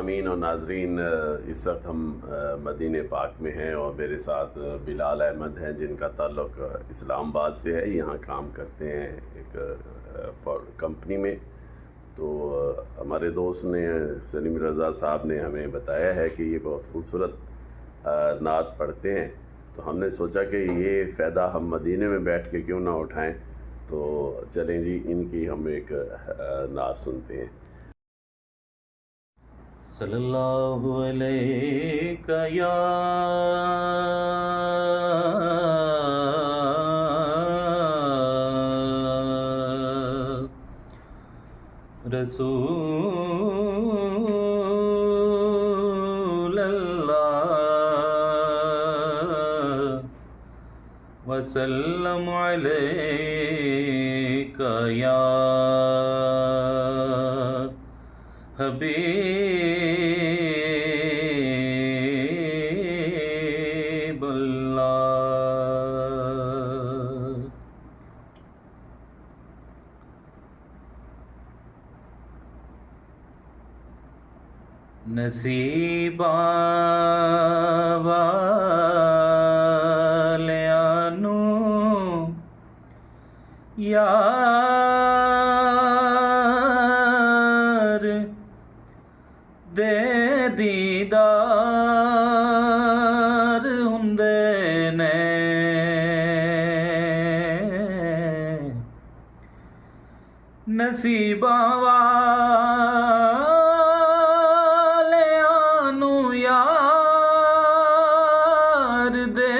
सामीन और नाजरीन, इस वक्त हम मदीने पाक में हैं और मेरे साथ बिलाल अहमद हैं जिनका ताल्लुक़ इस्लामाबाद से है। यहाँ काम करते हैं एक कंपनी में। तो हमारे दोस्त ने सलीम रज़ा साहब ने हमें बताया है कि ये बहुत खूबसूरत नात पढ़ते हैं। तो हमने सोचा कि ये फ़ायदा हम मदीने में बैठ के क्यों ना उठाएं। तो चलें जी, इनकी हम एक नात सुनते हैं। सल्लल्लाहु अलैका या रसूल अल्लाह वसल्लम अलैका या हबीब अल्लाह। नसीबा वालियां नूं यार दे दीदार हुंदे ने। नसीबा वालियां नूं यार दे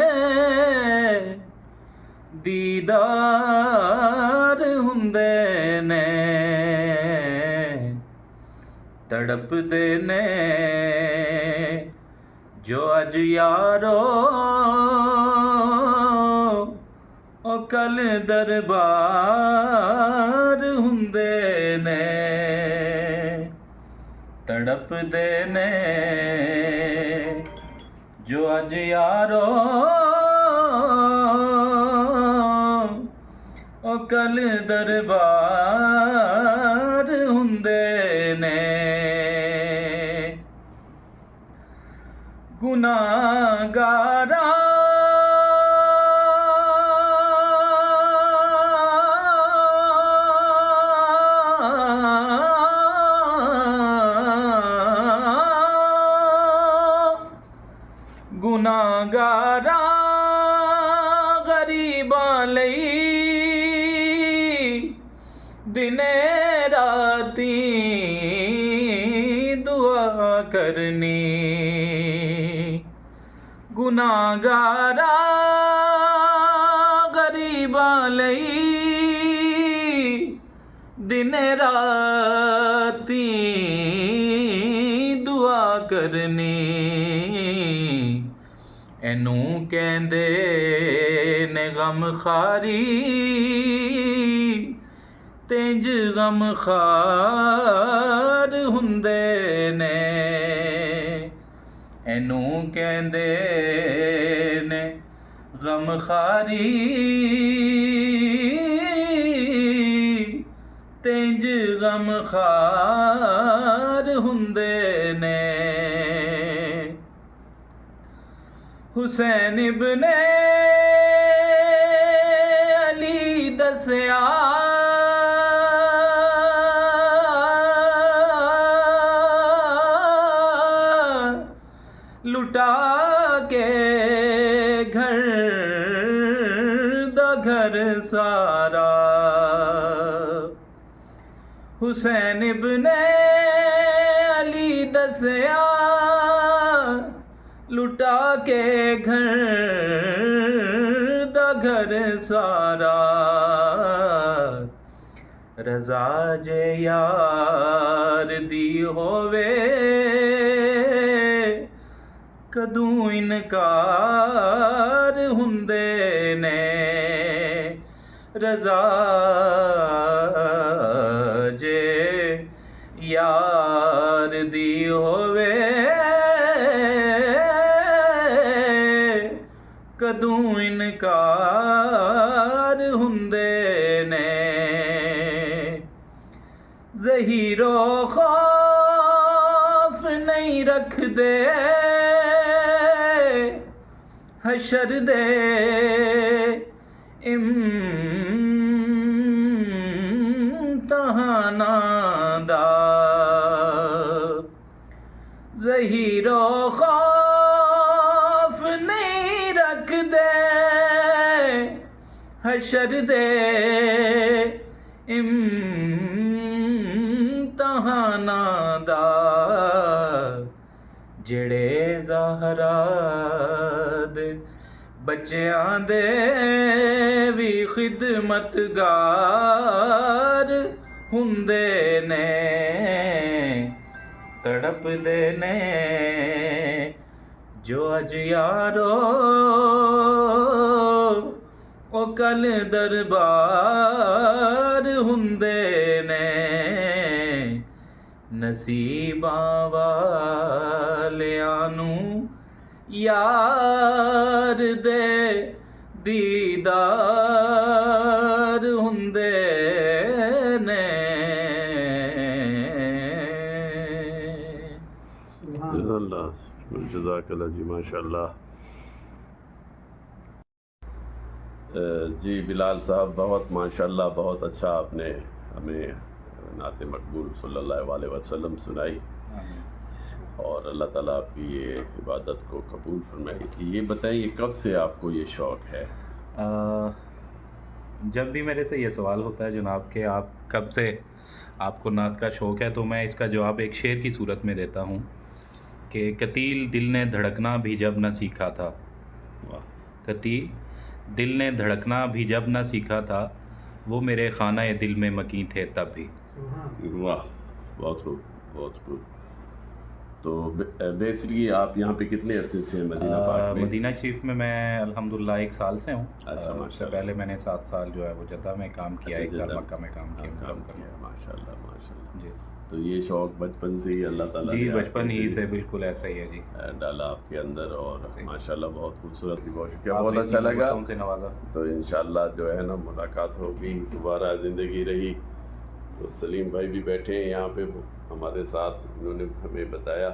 दीदार हुंदे ने। तड़पदे ने जो अज यारो ओ कल दरबार हुंदे ने। तड़पदे ने जो अज यारो ओ कल दरबार हुंदे ने। गुनाहगारा गुनाहगारा गरीबां लई दिने राती दुआ करनी। गुनाहगारा गरीबां लई दिने राती दुआ करनी। एनू कहंदे ने गमखारी तेंज गमखार हुंदे ने। एनू कहंदे ने गमखारी तेंज गमखार हुंदे ने। हुसैन इब्ने अली दस्या लुटा के घर दा घर सारा। हुसैन इब्ने अली दस्या लुटा के घर दा घर सारा। रज़ा जे यार दी होवे कदूं इनकार हुंदे ने। रज़ा जे यार दी होवे कदूं इनकार हुंदे ने। ज़हीरो खौफ खौफ नहीं रख दे हशर दे इम्तहाना दा ज़हीरो खौफ नहीं रख दे हशर दे इम्तहाना दा जेड़े ज़हरा दे बच्चियां दे भी खिदमतगार हुंदे ने तड़पदे ने जो अज यारो ओ कल दरबार हुंदे ने नसीबां वालियां नू यार दे दीदार हुंदे ने। जज़ाकल्लाह जी, माशाल्लाह। जी बिलाल साहब, बहुत माशाल्लाह, बहुत अच्छा आपने हमें नाते मकबूल सल्लल्लाहु अलैहि वसल्लम सुनाई और अल्लाह ताला आपकी ये इबादत को कबूल फरमाए। ये बताइए कब से आपको ये शौक़ है? जब भी मेरे से ये सवाल होता है जनाब कि आप कब से आपको नात का शौक़ है, तो मैं इसका जवाब एक शेर की सूरत में देता हूँ कि कतील दिल ने धड़कना भी जब न सीखा था। वाह। कतील दिल ने धड़कना भी जब न सीखा था, वो मेरे खाना दिल में मकीन थे तब भी। वाह, बहुत खूब, बहुत खूब। तो बेसिकली आप यहाँ पे कितने अरसे से हैं मदीना पाक में? मदीना शरीफ में मैं अल्हम्दुलिल्लाह 1 साल से हूँ। अच्छा, उससे पहले मैंने 7 साल जो है वो जद्दा में काम किया, अच्छा, 1 साल जद्दा मक्का में काम किया। माशाल्लाह माशाल्लाह जी। तो ये शौक़ बचपन से ही अल्लाह ताला जी ने बचपन ही से बिल्कुल ऐसा ही है जी डाला आपके अंदर और माशाल्लाह बहुत खूबसूरत थी, बहुत शुक्रिया, आपने बहुत अच्छा इतनी लगा। मोहब्बतों से नवाजा। तो इंशाल्लाह जो है ना मुलाकात होगी दोबारा, ज़िंदगी रही तो। सलीम भाई भी बैठे हैं यहाँ पे हमारे साथ, इन्होंने हमें बताया